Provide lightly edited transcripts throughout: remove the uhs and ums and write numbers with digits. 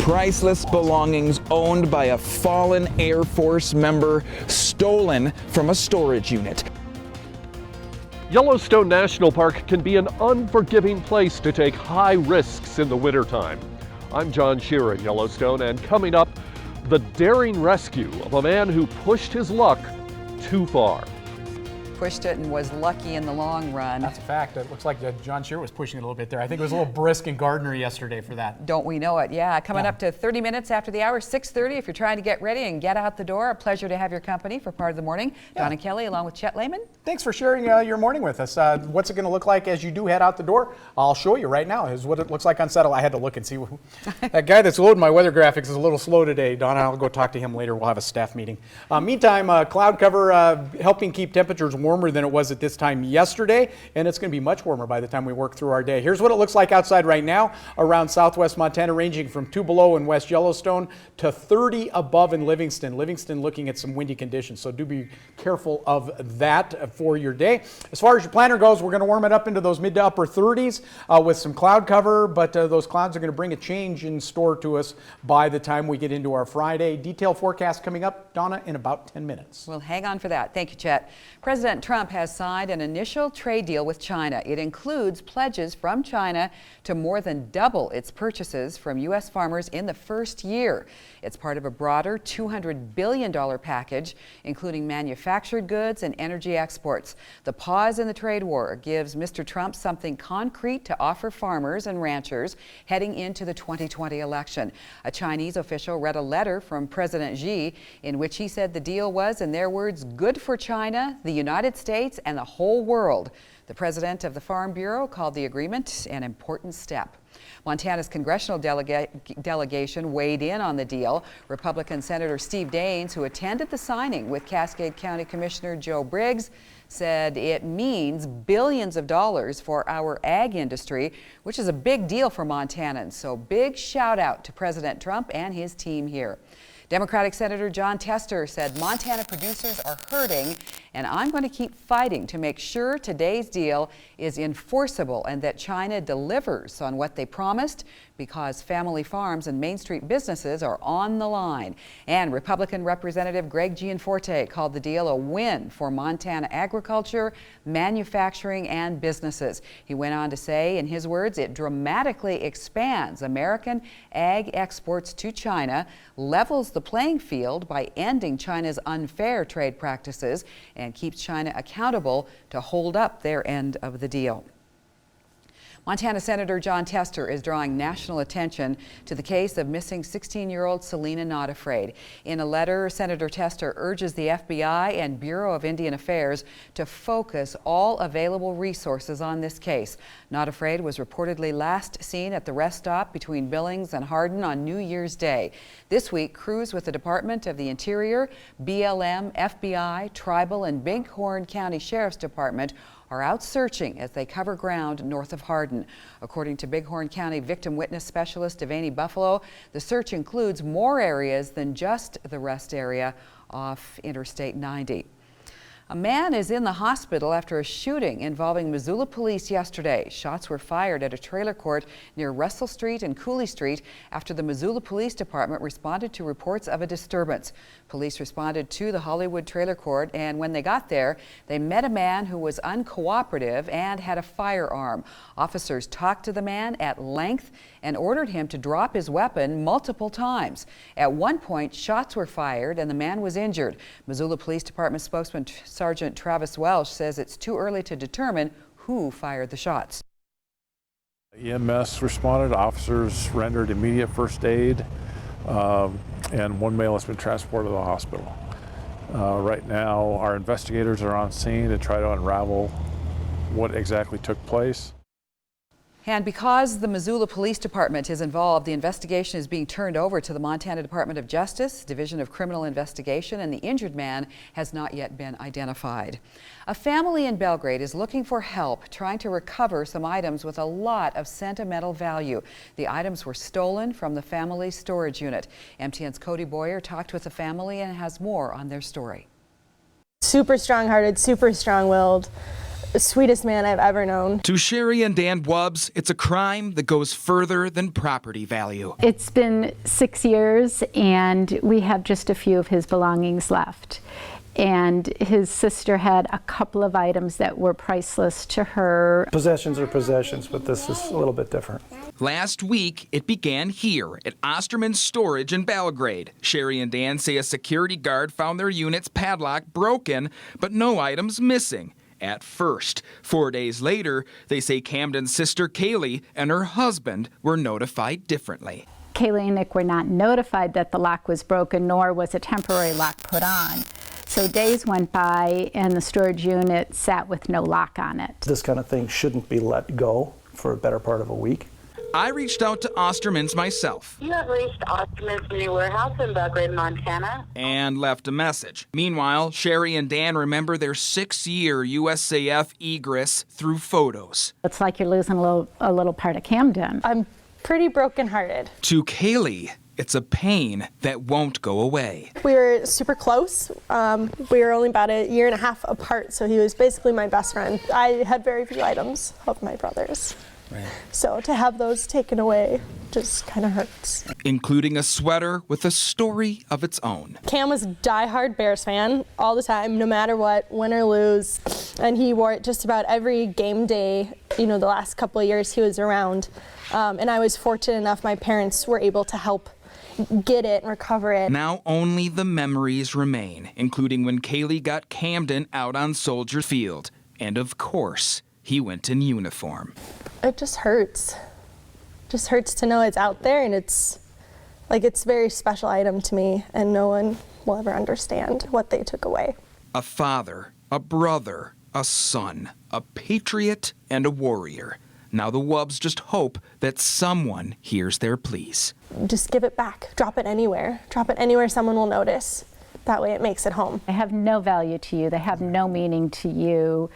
Priceless belongings owned by a fallen Air Force member, stolen from a storage unit. Yellowstone National Park can be an unforgiving place to take high risks in the wintertime. I'm John Shearer in Yellowstone, and coming up, the daring rescue of a man who pushed his luck too far. Pushed it and was lucky in the long run. That's a fact. It looks like John Shearer was pushing it a little bit there. I think it was a little brisk in Gardner yesterday for that. Don't we know it? Yeah, coming up to 30 minutes after the hour, 6:30. If you're trying to get ready and get out the door, a pleasure to have your company for part of the morning. Donna Kelly along with Chet Lehman. Thanks for sharing your morning with us. What's it going to look like as you do head out the door? I'll show you right now. Is what it looks like on set. I had to look and see. That guy that's loading my weather graphics is a little slow today. Donna, I'll go talk to him later. We'll have a staff meeting. Meantime, cloud cover helping keep temperatures warmer than it was at this time yesterday, and it's going to be much warmer by the time we work through our day. Here's what it looks like outside right now around southwest Montana, ranging from 2 below in West Yellowstone to 30 above in Livingston. Livingston looking at some windy conditions, so do be careful of that for your day. As far as your planner goes, we're going to warm it up into those mid to upper 30s with some cloud cover, but those clouds are going to bring a change in store to us by the time we get into our Friday. Detailed forecast coming up, Donna, in about 10 minutes. Well, hang on for that. Thank you, Chet. President Trump has signed an initial trade deal with China. It includes pledges from China to more than double its purchases from U.S. farmers in the first year. It's part of a broader $200 billion package, including manufactured goods and energy exports. The pause in the trade war gives Mr. Trump something concrete to offer farmers and ranchers heading into the 2020 election. A Chinese official read a letter from President Xi in which he said the deal was, in their words, good for China, the United States, and the whole world. The president of the Farm Bureau called the agreement an important step. Montana's congressional delegation weighed in on the deal. Republican Senator Steve Daines, who attended the signing with Cascade County Commissioner Joe Briggs, said it means billions of dollars for our ag industry, which is a big deal for Montanans. So big shout out to President Trump and his team here. Democratic Senator Jon Tester said Montana producers are hurting, and I'm going to keep fighting to make sure today's deal is enforceable and that China delivers on what they promised, because family farms and Main Street businesses are on the line. And Republican Representative Greg Gianforte called the deal a win for Montana agriculture, manufacturing, and businesses. He went on to say, in his words, it dramatically expands American ag exports to China, levels the playing field by ending China's unfair trade practices, and keeps China accountable to hold up their end of the deal. Montana Senator Jon Tester is drawing national attention to the case of missing 16-year-old Selena Not Afraid. In a letter, Senator Tester urges the FBI and Bureau of Indian Affairs to focus all available resources on this case. Not Afraid was reportedly last seen at the rest stop between Billings and Hardin on New Year's Day. This week, crews with the Department of the Interior, BLM, FBI, Tribal, and Bighorn County Sheriff's Department are out searching as they cover ground north of Hardin. According to Bighorn County Victim Witness Specialist Devaney Buffalo, the search includes more areas than just the rest area off Interstate 90. A man is in the hospital after a shooting involving Missoula police yesterday. Shots were fired at a trailer court near Russell Street and Cooley Street after the Missoula Police Department responded to reports of a disturbance. Police responded to the Hollywood trailer court, and when they got there, they met a man who was uncooperative and had a firearm. Officers talked to the man at length and ordered him to drop his weapon multiple times. At one point, shots were fired and the man was injured. Missoula Police Department spokesman Sergeant Travis Welsh says it's too early to determine who fired the shots. EMS responded, officers rendered immediate first aid, and one male has been transported to the hospital. Right now, our investigators are on scene to try to unravel what exactly took place. And because the Missoula Police Department is involved, the investigation is being turned over to the Montana Department of Justice, Division of Criminal Investigation, and the injured man has not yet been identified. A family in Belgrade is looking for help trying to recover some items with a lot of sentimental value. The items were stolen from the family's storage unit. MTN's Cody Boyer talked with the family and has more on their story. Super strong-hearted, super strong-willed. the sweetest man I've ever known. To Sherry and Dan Wubbs, it's a crime that goes further than property value. It's been 6 years, and we have just a few of his belongings left. And his sister had a couple of items that were priceless to her. Possessions are possessions, but this is a little bit different. Last week, it began here at Osterman's Storage in Belgrade. Sherry and Dan say a security guard found their unit's padlock broken, but no items missing. At first. 4 days later, they say Camden's sister Kaylee and her husband were notified differently. Kaylee and Nick were not notified that the lock was broken, nor was a temporary lock put on. So days went by and the storage unit sat with no lock on it. This kind of thing shouldn't be let go for a better part of a week. I reached out to Osterman's myself. You have reached Osterman's new warehouse in Belgrade, Montana. And left a message. Meanwhile, Sherry and Dan remember their 6-year USAF egress through photos. It's like you're losing a little part of Camden. I'm pretty brokenhearted. To Kaylee, it's a pain that won't go away. We were super close. We were only about a year and a half apart, so he was basically my best friend. I had very few items of my brother's. Right. So to have those taken away just kind of hurts. Including a sweater with a story of its own. Cam was a diehard Bears fan all the time, no matter what, win or lose. And he wore it just about every game day, the last couple of years he was around. And I was fortunate enough, my parents were able to help get it and recover it. Now only the memories remain, including when Kaylee got Camden out on Soldier Field. And of course, he went in uniform. It just hurts. Just hurts to know it's out there, and it's a very special item to me, and no one will ever understand what they took away. A father, a brother, a son, a patriot, and a warrior. Now the Wubbs just hope that someone hears their pleas. Just give it back. Drop it anywhere. Drop it anywhere someone will notice. That way it makes it home. They have no value to you. They have no meaning to you.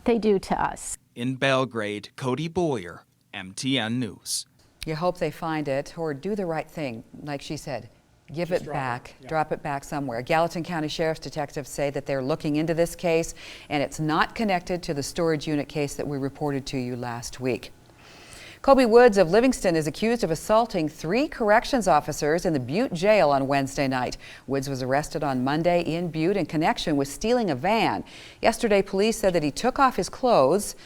They do to us. In Belgrade, Cody Boyer, MTN News. You hope they find it or do the right thing, like she said. Give it back, drop it back somewhere. Gallatin County Sheriff's detectives say that they're looking into this case, and it's not connected to the storage unit case that we reported to you last week. Kobe Woods of Livingston is accused of assaulting 3 corrections officers in the Butte jail on Wednesday night. Woods was arrested on Monday in Butte in connection with stealing a van. Yesterday, police said that he took off his clothes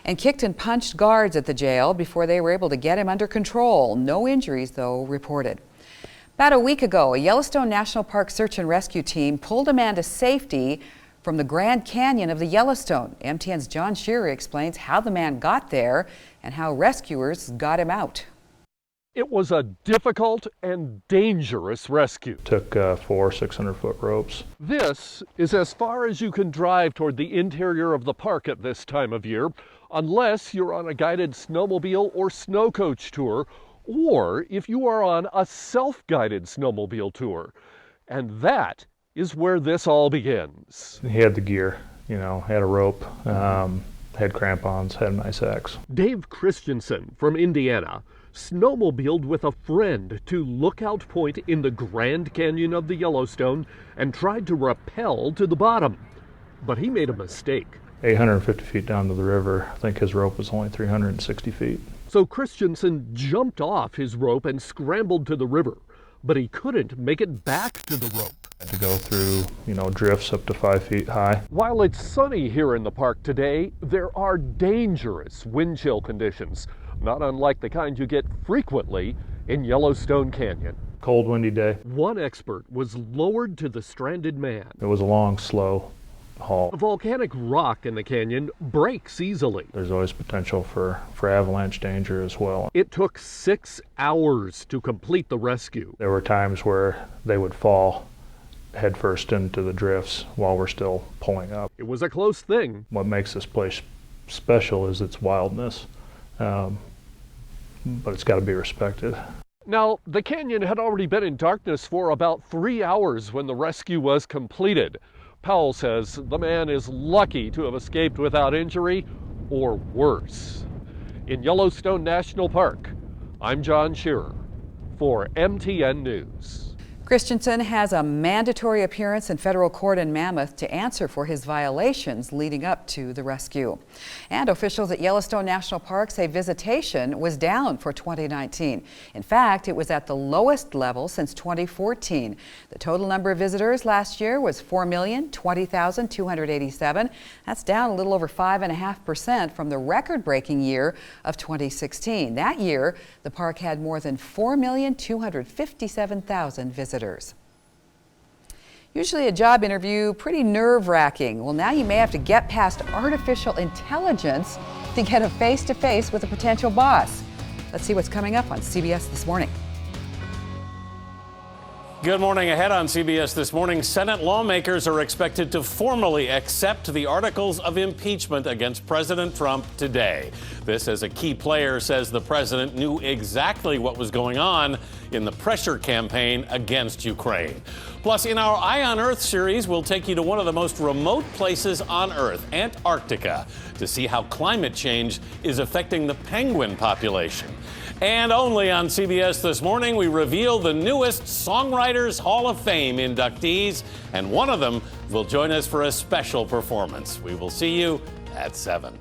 and kicked and punched guards at the jail before they were able to get him under control. No injuries, though, reported. About a week ago, a Yellowstone National Park search and rescue team pulled a man to safety from the Grand Canyon of the Yellowstone. MTN's John Shearer explains how the man got there and how rescuers got him out. It was a difficult and dangerous rescue. Took 4 600-foot ropes. This is as far as you can drive toward the interior of the park at this time of year, unless you're on a guided snowmobile or snow coach tour, or if you are on a self-guided snowmobile tour. And that is where this all begins. He had the gear, had a rope, had crampons, had an ice axe. Dave Christensen from Indiana snowmobiled with a friend to Lookout Point in the Grand Canyon of the Yellowstone and tried to rappel to the bottom. But he made a mistake. 850 feet down to the river. I think his rope was only 360 feet. So Christensen jumped off his rope and scrambled to the river, but he couldn't make it back to the rope. Had to go through, drifts up to 5 feet high. While it's sunny here in the park today, there are dangerous wind chill conditions, not unlike the kind you get frequently in Yellowstone Canyon. Cold, windy day. One expert was lowered to the stranded man. It was a long, slow haul. The volcanic rock in the canyon breaks easily. There's always potential for avalanche danger as well. It took 6 hours to complete the rescue. There were times where they would fall headfirst into the drifts while we're still pulling up. It was a close thing. What makes this place special is its wildness, but it's got to be respected. Now, the canyon had already been in darkness for about 3 hours when the rescue was completed. Powell says the man is lucky to have escaped without injury, or worse. In Yellowstone National Park, I'm John Shearer for MTN News. Christensen has a mandatory appearance in federal court in Mammoth to answer for his violations leading up to the rescue. And officials at Yellowstone National Park say visitation was down for 2019. In fact, it was at the lowest level since 2014. The total number of visitors last year was 4,020,287. That's down a little over 5.5% from the record-breaking year of 2016. That year, the park had more than 4,257,000 visitors. Usually a job interview, pretty nerve-wracking. Well, now you may have to get past artificial intelligence to get a face-to-face with a potential boss. Let's see what's coming up on CBS This Morning. Good morning. Ahead on CBS This Morning, Senate lawmakers are expected to formally accept the articles of impeachment against President Trump today. This as a key player says the president knew exactly what was going on in the pressure campaign against Ukraine. Plus, in our Eye on Earth series, we'll take you to one of the most remote places on Earth, Antarctica, to see how climate change is affecting the penguin population. And only on CBS This Morning, we reveal the newest Songwriters Hall of Fame inductees, and one of them will join us for a special performance. We will see you at 7.